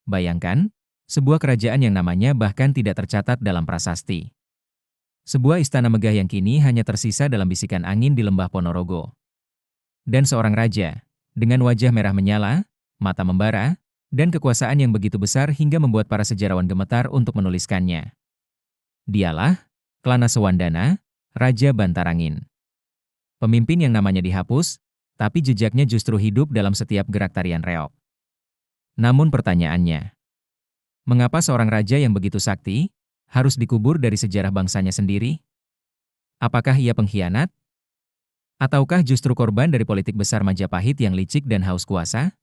Bayangkan, sebuah kerajaan yang namanya bahkan tidak tercatat dalam prasasti. Sebuah istana megah yang kini hanya tersisa dalam bisikan angin di lembah Ponorogo. Dan seorang raja, dengan wajah merah menyala, mata membara, dan kekuasaan yang begitu besar hingga membuat para sejarawan gemetar untuk menuliskannya. Dialah Klanasewandana, Raja Bantarangin. Pemimpin yang namanya dihapus, tapi jejaknya justru hidup dalam setiap gerak tarian reog. Namun pertanyaannya, mengapa seorang raja yang begitu sakti harus dikubur dari sejarah bangsanya sendiri? Apakah ia pengkhianat? Ataukah justru korban dari politik besar Majapahit yang licik dan haus kuasa?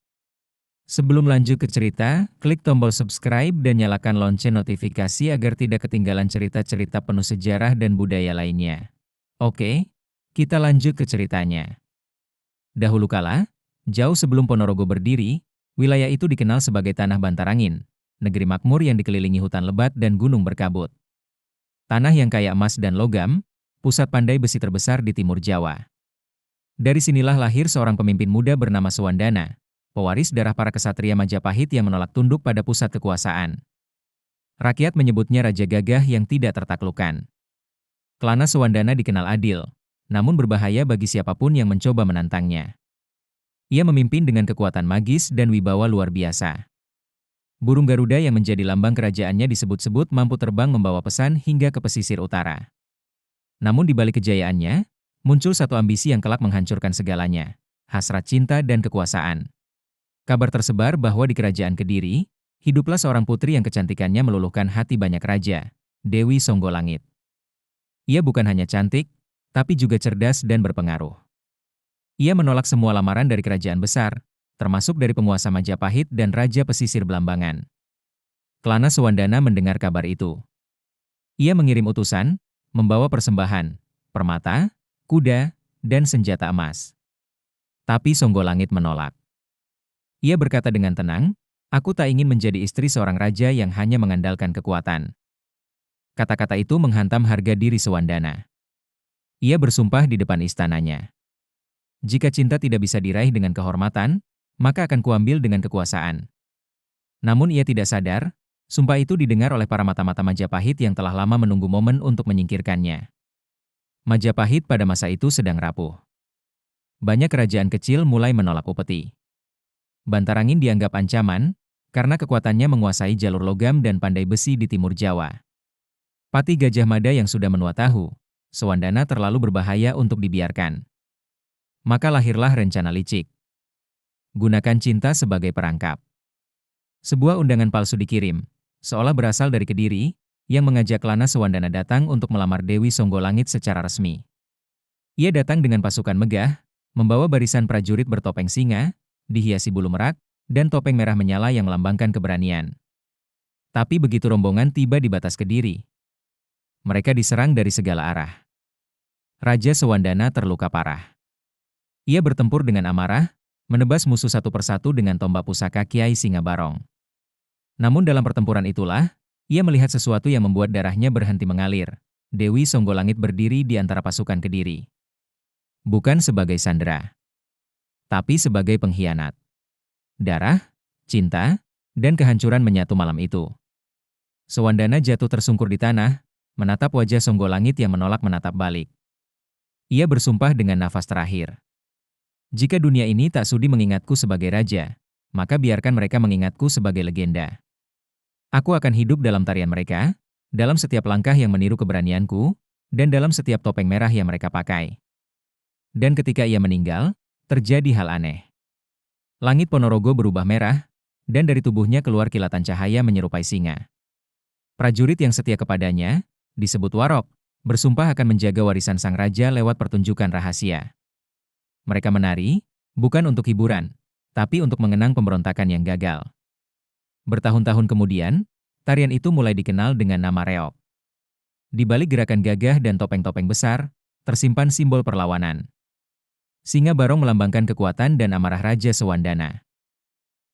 Sebelum lanjut ke cerita, klik tombol subscribe dan nyalakan lonceng notifikasi agar tidak ketinggalan cerita-cerita penuh sejarah dan budaya lainnya. Oke, kita lanjut ke ceritanya. Dahulu kala, jauh sebelum Ponorogo berdiri, wilayah itu dikenal sebagai Tanah Bantarangin, negeri makmur yang dikelilingi hutan lebat dan gunung berkabut. Tanah yang kaya emas dan logam, pusat pandai besi terbesar di timur Jawa. Dari sinilah lahir seorang pemimpin muda bernama Sewandana, pewaris darah para kesatria Majapahit yang menolak tunduk pada pusat kekuasaan. Rakyat menyebutnya Raja Gagah yang tidak tertaklukkan. Klanasewandana dikenal adil, namun berbahaya bagi siapapun yang mencoba menantangnya. Ia memimpin dengan kekuatan magis dan wibawa luar biasa. Burung Garuda yang menjadi lambang kerajaannya disebut-sebut mampu terbang membawa pesan hingga ke pesisir utara. Namun di balik kejayaannya, muncul satu ambisi yang kelak menghancurkan segalanya, hasrat cinta dan kekuasaan. Kabar tersebar bahwa di kerajaan Kediri, hiduplah seorang putri yang kecantikannya meluluhkan hati banyak raja, Dewi Songgolangit. Ia bukan hanya cantik, tapi juga cerdas dan berpengaruh. Ia menolak semua lamaran dari kerajaan besar, termasuk dari penguasa Majapahit dan Raja Pesisir Belambangan. Klanasewandana mendengar kabar itu. Ia mengirim utusan, membawa persembahan, permata, kuda, dan senjata emas. Tapi Songgolangit menolak. Ia berkata dengan tenang, "Aku tak ingin menjadi istri seorang raja yang hanya mengandalkan kekuatan." Kata-kata itu menghantam harga diri Sewandana. Ia bersumpah di depan istananya. "Jika cinta tidak bisa diraih dengan kehormatan, maka akan kuambil dengan kekuasaan." Namun ia tidak sadar, sumpah itu didengar oleh para mata-mata Majapahit yang telah lama menunggu momen untuk menyingkirkannya. Majapahit pada masa itu sedang rapuh. Banyak kerajaan kecil mulai menolak upeti. Bantarangin dianggap ancaman, karena kekuatannya menguasai jalur logam dan pandai besi di timur Jawa. Patih Gajah Mada yang sudah menua tahu, Sewandana terlalu berbahaya untuk dibiarkan. Maka lahirlah rencana licik. Gunakan cinta sebagai perangkap. Sebuah undangan palsu dikirim, seolah berasal dari Kediri, yang mengajak Klanasewandana datang untuk melamar Dewi Songgolangit secara resmi. Ia datang dengan pasukan megah, membawa barisan prajurit bertopeng singa, dihiasi bulu merak, dan topeng merah menyala yang melambangkan keberanian. Tapi begitu rombongan tiba di batas Kediri, mereka diserang dari segala arah. Raja Sewandana terluka parah. Ia bertempur dengan amarah, menebas musuh satu persatu dengan tombak pusaka Kiai Singabarong. Namun dalam pertempuran itulah, ia melihat sesuatu yang membuat darahnya berhenti mengalir. Dewi Songgolangit berdiri di antara pasukan Kediri. Bukan sebagai sandera, tapi sebagai pengkhianat. Darah, cinta, dan kehancuran menyatu malam itu. Sewandana jatuh tersungkur di tanah, menatap wajah Songgolangit yang menolak menatap balik. Ia bersumpah dengan nafas terakhir. "Jika dunia ini tak sudi mengingatku sebagai raja, maka biarkan mereka mengingatku sebagai legenda. Aku akan hidup dalam tarian mereka, dalam setiap langkah yang meniru keberanianku, dan dalam setiap topeng merah yang mereka pakai." Dan ketika ia meninggal, terjadi hal aneh. Langit Ponorogo berubah merah, dan dari tubuhnya keluar kilatan cahaya menyerupai singa. Prajurit yang setia kepadanya, disebut Warok, bersumpah akan menjaga warisan sang raja lewat pertunjukan rahasia. Mereka menari, bukan untuk hiburan, tapi untuk mengenang pemberontakan yang gagal. Bertahun-tahun kemudian, tarian itu mulai dikenal dengan nama reog. Di balik gerakan gagah dan topeng-topeng besar, tersimpan simbol perlawanan. Singa barong melambangkan kekuatan dan amarah Raja Sewandana.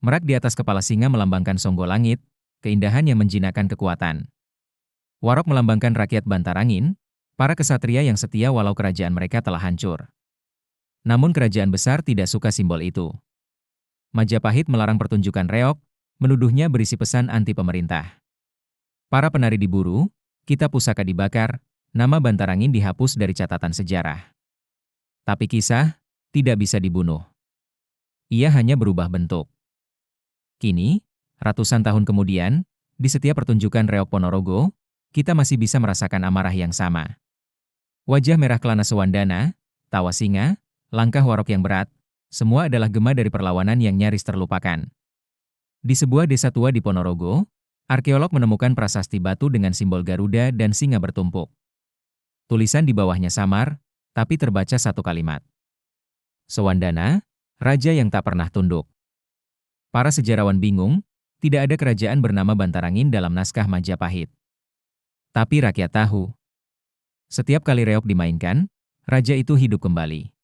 Merak di atas kepala singa melambangkan Songgolangit, keindahan yang menjinakkan kekuatan. Warok melambangkan rakyat Bantarangin, para kesatria yang setia walau kerajaan mereka telah hancur. Namun kerajaan besar tidak suka simbol itu. Majapahit melarang pertunjukan reog, menuduhnya berisi pesan anti pemerintah. Para penari diburu, kitab pusaka dibakar, nama Bantarangin dihapus dari catatan sejarah. Tapi kisah tidak bisa dibunuh. Ia hanya berubah bentuk. Kini, ratusan tahun kemudian, di setiap pertunjukan reok Ponorogo, kita masih bisa merasakan amarah yang sama. Wajah merah Klana Sewandana, tawa singa, langkah warok yang berat, semua adalah gema dari perlawanan yang nyaris terlupakan. Di sebuah desa tua di Ponorogo, arkeolog menemukan prasasti batu dengan simbol Garuda dan singa bertumpuk. Tulisan di bawahnya samar, tapi terbaca satu kalimat. Sewandana, raja yang tak pernah tunduk. Para sejarawan bingung, tidak ada kerajaan bernama Bantarangin dalam naskah Majapahit. Tapi rakyat tahu. Setiap kali reok dimainkan, raja itu hidup kembali.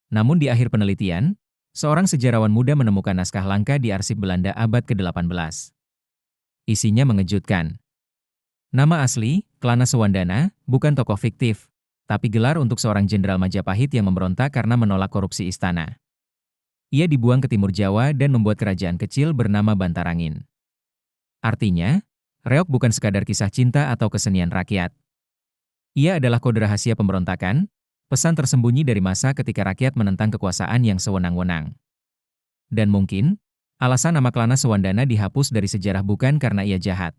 Namun di akhir penelitian, seorang sejarawan muda menemukan naskah langka di arsip Belanda abad ke-18. Isinya mengejutkan. Nama asli, Klana Sewandana, bukan tokoh fiktif, tapi gelar untuk seorang jenderal Majapahit yang memberontak karena menolak korupsi istana. Ia dibuang ke timur Jawa dan membuat kerajaan kecil bernama Bantarangin. Artinya, reok bukan sekadar kisah cinta atau kesenian rakyat. Ia adalah kode rahasia pemberontakan, pesan tersembunyi dari masa ketika rakyat menentang kekuasaan yang sewenang-wenang. Dan mungkin, alasan nama Klana Sewandana dihapus dari sejarah bukan karena ia jahat,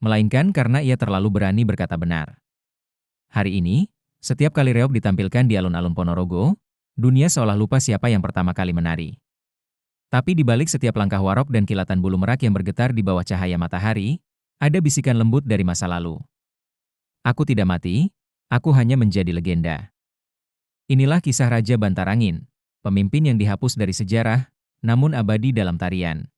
melainkan karena ia terlalu berani berkata benar. Hari ini, setiap kali reok ditampilkan di alun-alun Ponorogo, dunia seolah lupa siapa yang pertama kali menari. Tapi di balik setiap langkah warok dan kilatan bulu merak yang bergetar di bawah cahaya matahari, ada bisikan lembut dari masa lalu. Aku tidak mati, aku hanya menjadi legenda. Inilah kisah Raja Bantarangin, pemimpin yang dihapus dari sejarah, namun abadi dalam tarian.